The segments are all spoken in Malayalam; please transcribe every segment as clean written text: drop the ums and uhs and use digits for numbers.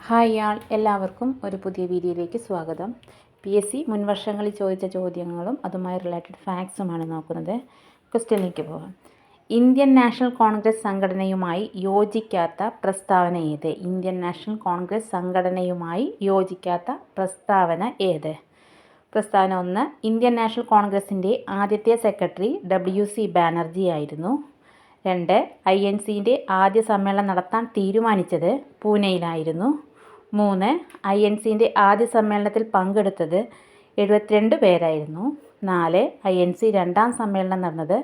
ഹായ് എല്ലാവർക്കും ഒരു പുതിയ വീഡിയോയിലേക്ക് സ്വാഗതം. PSC മുൻവർഷങ്ങളിൽ ചോദിച്ച ചോദ്യങ്ങളും അതുമായി റിലേറ്റഡ് ഫാക്ട്സുമാണ് നോക്കുന്നത്. ക്വസ്റ്റ്യനിലേക്ക് പോകാം. ഇന്ത്യൻ നാഷണൽ കോൺഗ്രസ് സംഘടനയുമായി യോജിക്കാത്ത പ്രസ്താവന ഏത്? ഇന്ത്യൻ നാഷണൽ കോൺഗ്രസ് സംഘടനയുമായി യോജിക്കാത്ത പ്രസ്താവന ഏത്? പ്രസ്താവന 1. ഇന്ത്യൻ നാഷണൽ കോൺഗ്രസിൻ്റെ ആദ്യത്തെ സെക്രട്ടറി WC ബാനർജി ആയിരുന്നു. 2. INCൻ്റെ ആദ്യ സമ്മേളനം നടത്താൻ തീരുമാനിച്ചത് പൂനെയിലായിരുന്നു. 3. INCൻ്റെ ആദ്യ സമ്മേളനത്തിൽ പങ്കെടുത്തത് 72 പേരായിരുന്നു. 4. INC രണ്ടാം സമ്മേളനം നടന്നത്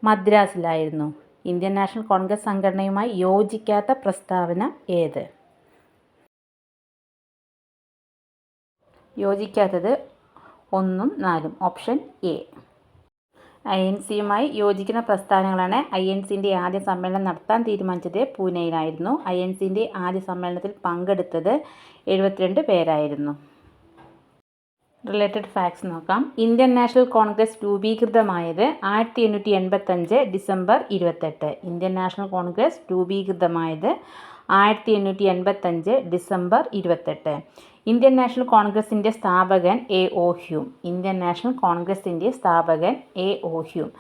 മദ്രാസിലായിരുന്നു. ഇന്ത്യൻ നാഷണൽ കോൺഗ്രസ് സംഘടനയുമായി യോജിക്കാത്ത പ്രസ്താവന ഏത്? യോജിക്കാത്തത് 1ഉം 4ഉം. Option A. INCയുമായി യോജിക്കുന്ന പ്രസ്ഥാനങ്ങളാണ്. INCൻ്റെ ആദ്യ സമ്മേളനം നടത്താൻ തീരുമാനിച്ചത് പൂനെയിലായിരുന്നു. INCൻ്റെ ആദ്യ സമ്മേളനത്തിൽ പങ്കെടുത്തത് 72 പേരായിരുന്നു. റിലേറ്റഡ് ഫാക്ട്സ് നോക്കാം. ഇന്ത്യൻ നാഷണൽ കോൺഗ്രസ് രൂപീകൃതമായത് 1885 ഡിസംബർ 28. ഇന്ത്യൻ നാഷണൽ കോൺഗ്രസ് രൂപീകൃതമായത് 1885 ഡിസംബർ 28. ഇന്ത്യൻ നാഷണൽ കോൺഗ്രസിൻ്റെ സ്ഥാപകൻ A.O. ഹ്യൂം. ഇന്ത്യൻ നാഷണൽ കോൺഗ്രസിൻ്റെ സ്ഥാപകൻ A.O. ഹ്യൂം.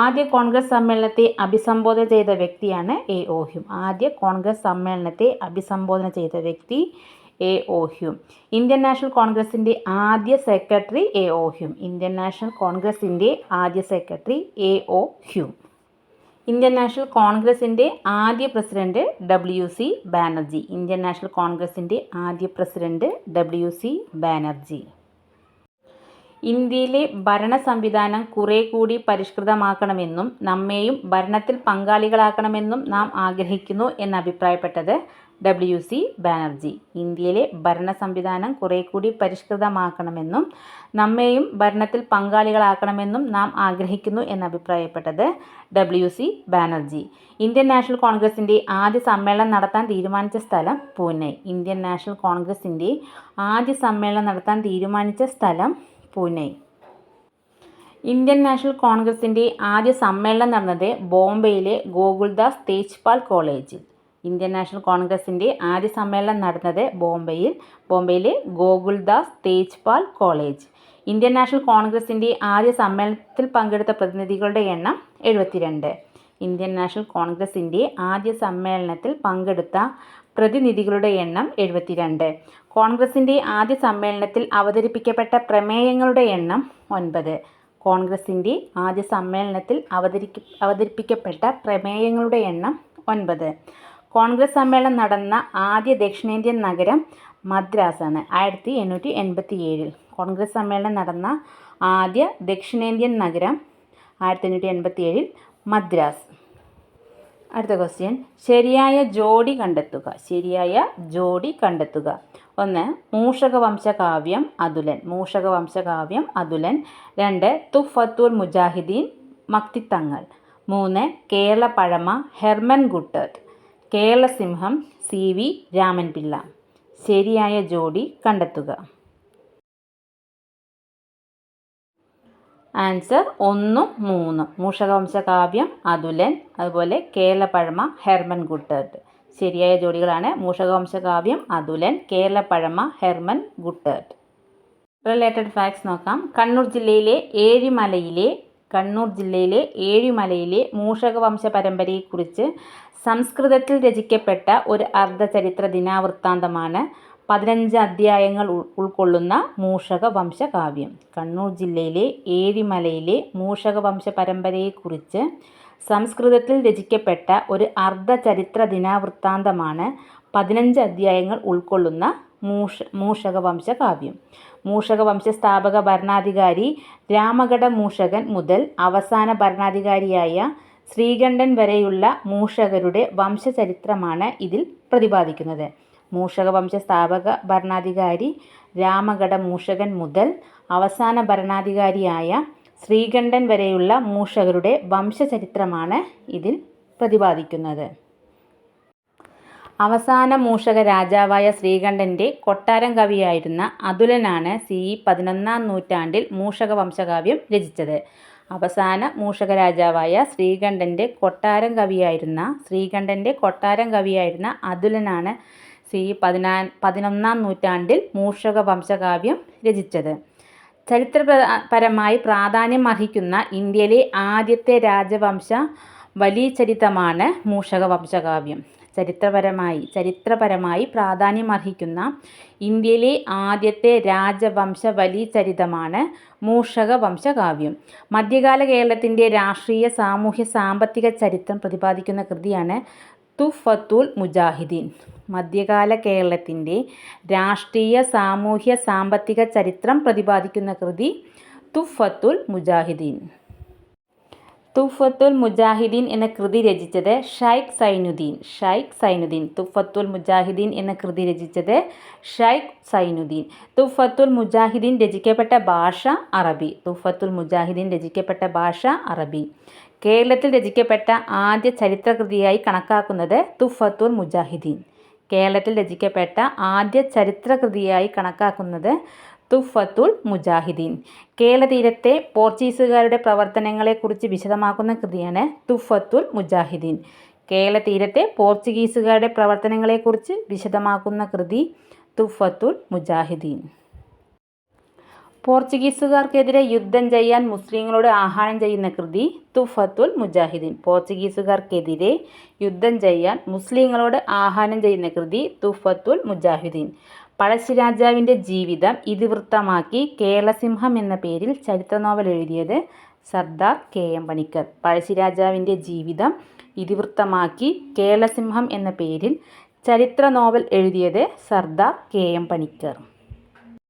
ആദ്യ കോൺഗ്രസ് സമ്മേളനത്തെ അഭിസംബോധന ചെയ്ത വ്യക്തിയാണ് A.O. ഹ്യൂം. ആദ്യ കോൺഗ്രസ് സമ്മേളനത്തെ അഭിസംബോധന ചെയ്ത വ്യക്തി A.O. ഹ്യൂം. ഇന്ത്യൻ നാഷണൽ കോൺഗ്രസിൻ്റെ ആദ്യ secretary A.O. Hume. Indian National കോൺഗ്രസിൻ്റെ ആദ്യ secretary A.O. Hume. Indian National കോൺഗ്രസിൻ്റെ ആദ്യ president WC Banerjee. Indian National കോൺഗ്രസിൻ്റെ ആദ്യ പ്രസിഡന്റ് WC ബാനർജി. ഇന്ത്യയിലെ ഭരണ സംവിധാനം കുറെ കൂടി പരിഷ്കൃതമാക്കണമെന്നും നമ്മെയും ഭരണത്തിൽ പങ്കാളികളാക്കണമെന്നും നാം ആഗ്രഹിക്കുന്നു എന്ന് അഭിപ്രായപ്പെട്ടത് WC ബാനർജി. ഇന്ത്യയിലെ ഭരണ സംവിധാനം കുറെ കൂടി പരിഷ്കൃതമാക്കണമെന്നും നമ്മെയും ഭരണത്തിൽ പങ്കാളികളാക്കണമെന്നും നാം ആഗ്രഹിക്കുന്നു എന്ന് അഭിപ്രായപ്പെട്ടത് WC ബാനർജി. ഇന്ത്യൻ നാഷണൽ കോൺഗ്രസിൻ്റെ ആദ്യ സമ്മേളനം നടത്താൻ തീരുമാനിച്ച സ്ഥലം പൂനെ. ഇന്ത്യൻ നാഷണൽ കോൺഗ്രസിൻ്റെ ആദ്യ സമ്മേളനം നടത്താൻ തീരുമാനിച്ച സ്ഥലം പൂനെ. ഇന്ത്യൻ നാഷണൽ കോൺഗ്രസിൻ്റെ ആദ്യ സമ്മേളനം നടന്നത് ബോംബെയിലെ ഗോകുൽദാസ് തേജ്പാൽ കോളേജിൽ. ഇന്ത്യൻ നാഷണൽ കോൺഗ്രസിൻ്റെ ആദ്യ സമ്മേളനം നടന്നത് ബോംബെയിലെ ഗോകുൽദാസ് തേജ്പാൽ കോളേജ്. ഇന്ത്യൻ നാഷണൽ കോൺഗ്രസിൻ്റെ ആദ്യ സമ്മേളനത്തിൽ പങ്കെടുത്ത പ്രതിനിധികളുടെ എണ്ണം 72. ഇന്ത്യൻ നാഷണൽ കോൺഗ്രസിൻ്റെ ആദ്യ സമ്മേളനത്തിൽ പങ്കെടുത്ത പ്രതിനിധികളുടെ എണ്ണം 72. കോൺഗ്രസിൻ്റെ ആദ്യ സമ്മേളനത്തിൽ അവതരിപ്പിക്കപ്പെട്ട പ്രമേയങ്ങളുടെ എണ്ണം 9. കോൺഗ്രസിൻ്റെ ആദ്യ സമ്മേളനത്തിൽ അവതരിപ്പിക്കപ്പെട്ട പ്രമേയങ്ങളുടെ എണ്ണം 9. കോൺഗ്രസ് സമ്മേളനം നടന്ന ആദ്യ ദക്ഷിണേന്ത്യൻ നഗരം മദ്രാസാണ്. 1887. കോൺഗ്രസ് സമ്മേളനം നടന്ന ആദ്യ ദക്ഷിണേന്ത്യൻ നഗരം 1887 മദ്രാസ്. അടുത്ത ക്വസ്റ്റ്യൻ. ശരിയായ ജോഡി കണ്ടെത്തുക. 1. മൂഷകവംശകാവ്യം അതുലൻ. 2. തുഫത്തുൽ മുജാഹിദീൻ മക്തിത്തങ്ങൾ. 3. കേരള പഴമ ഹെർമൻ ഗുട്ടർട്ട്. കേരള സിംഹം CV രാമൻപിള്ള. ശരിയായ ജോഡി കണ്ടെത്തുക. ആൻസർ 1ഉം 3ഉം. മൂഷകവംശകാവ്യം അതുലൻ, അതുപോലെ കേരള പഴമ ഹെർമൻ ഗുട്ടർട്ട്. ശരിയായ ജോഡികളാണ് മൂഷകവംശകാവ്യം അതുലൻ, കേരള പഴമ ഹെർമൻ ഗുട്ടർട്ട്. റിലേറ്റഡ് ഫാക്ട്സ് നോക്കാം. കണ്ണൂർ ജില്ലയിലെ ഏഴിമലയിലെ മൂഷകവംശ പരമ്പരയെക്കുറിച്ച് സംസ്കൃതത്തിൽ രചിക്കപ്പെട്ട ഒരു അർദ്ധചരിത്ര ദിനാവൃത്താന്തമാണ് 15 അധ്യായങ്ങൾ ഉൾക്കൊള്ളുന്ന മൂഷകവംശകാവ്യം. കണ്ണൂർ ജില്ലയിലെ ഏഴിമലയിലെ മൂഷകവംശ പരമ്പരയെക്കുറിച്ച് സംസ്കൃതത്തിൽ രചിക്കപ്പെട്ട ഒരു അർദ്ധചരിത്ര ദിനാവൃത്താന്തമാണ് 15 അധ്യായങ്ങൾ ഉൾക്കൊള്ളുന്ന മൂഷകവംശകാവ്യം. മൂഷകവംശ സ്ഥാപക ഭരണാധികാരി രാമഗഢ മൂഷകൻ മുതൽ അവസാന ഭരണാധികാരിയായ ശ്രീകണ്ഠൻ വരെയുള്ള മൂഷകരുടെ വംശചരിത്രമാണ് ഇതിൽ പ്രതിപാദിക്കുന്നത്. മൂഷകവംശ സ്ഥാപക ഭരണാധികാരി രാമഗഢ മൂഷകൻ മുതൽ അവസാന ഭരണാധികാരിയായ ശ്രീകണ്ഠൻ വരെയുള്ള മൂഷകരുടെ വംശചരിത്രമാണ് ഇതിൽ പ്രതിപാദിക്കുന്നത്. അവസാന മൂഷക രാജാവായ ശ്രീകണ്ഠൻ്റെ കൊട്ടാരം കവിയായിരുന്ന അതുലനാണ് CE 11-ാം നൂറ്റാണ്ടിൽ മൂഷകവംശകാവ്യം രചിച്ചത്. അവസാന മൂഷക രാജാവായ ശ്രീകണ്ഠൻ്റെ കൊട്ടാരം കവിയായിരുന്ന അതുലനാണ് പതിനൊന്നാം നൂറ്റാണ്ടിൽ മൂഷക വംശകാവ്യം രചിച്ചത്. ചരിത്രപരമായി പ്രാധാന്യം അർഹിക്കുന്ന ഇന്ത്യയിലെ ആദ്യത്തെ രാജവംശ വലിചരിതമാണ് മൂഷക വംശകാവ്യം. ചരിത്രപരമായി പ്രാധാന്യം അർഹിക്കുന്ന ഇന്ത്യയിലെ ആദ്യത്തെ രാജവംശ വലിചരിതമാണ് മൂഷക വംശകാവ്യം. മധ്യകാല കേരളത്തിൻ്റെ രാഷ്ട്രീയ, സാമൂഹ്യ, സാമ്പത്തിക ചരിത്രം പ്രതിപാദിക്കുന്ന കൃതിയാണ് തുഹ്ഫത്തുൽ മുജാഹിദീൻ. മധ്യകാല കേരളത്തിൻ്റെ രാഷ്ട്രീയ, സാമൂഹ്യ, സാമ്പത്തിക ചരിത്രം പ്രതിപാദിക്കുന്ന കൃതി തുഹ്ഫത്തുൽ മുജാഹിദീൻ. തുഹ്ഫത്തുൽ മുജാഹിദീൻ എന്ന കൃതി രചിച്ചത് ഷൈഖ് സൈനുദ്ദീൻ. തുഹ്ഫത്തുൽ മുജാഹിദീൻ എന്ന കൃതി രചിച്ചത് ഷൈഖ് സൈനുദ്ദീൻ. തുഹ്ഫത്തുൽ മുജാഹിദീൻ രചിക്കപ്പെട്ട ഭാഷ അറബി. കേരളത്തിൽ രചിക്കപ്പെട്ട ആദ്യ ചരിത്രകൃതിയായി കണക്കാക്കുന്നത് തുഹ്ഫത്തുൽ മുജാഹിദീൻ. കേരള തീരത്തെ പോർച്ചുഗീസുകാരുടെ പ്രവർത്തനങ്ങളെക്കുറിച്ച് വിശദമാക്കുന്ന കൃതിയാണ് തുഹ്ഫത്തുൽ മുജാഹിദീൻ. കേരള തീരത്തെ പോർച്ചുഗീസുകാരുടെ പ്രവർത്തനങ്ങളെക്കുറിച്ച് വിശദമാക്കുന്ന കൃതി തുഹ്ഫത്തുൽ മുജാഹിദീൻ. പോർച്ചുഗീസുകാർക്കെതിരെ യുദ്ധം ചെയ്യാൻ മുസ്ലിങ്ങളോട് ആഹ്വാനം ചെയ്യുന്ന കൃതി തുഹ്ഫത്തുൽ മുജാഹിദീൻ. പോർച്ചുഗീസുകാർക്കെതിരെ യുദ്ധം ചെയ്യാൻ മുസ്ലിങ്ങളോട് ആഹ്വാനം ചെയ്യുന്ന കൃതി തുഹ്ഫത്തുൽ മുജാഹിദീൻ. പഴശ്ശിരാജാവിൻ്റെ ജീവിതം ഇതിവൃത്തമാക്കി കേരളസിംഹം എന്ന പേരിൽ ചരിത്ര നോവൽ എഴുതിയത് സർദാർ K.M. പണിക്കർ. പഴശ്ശിരാജാവിൻ്റെ ജീവിതം ഇതിവൃത്തമാക്കി കേരളസിംഹം എന്ന പേരിൽ ചരിത്ര നോവൽ എഴുതിയത് സർദാർ K.M. പണിക്കർ.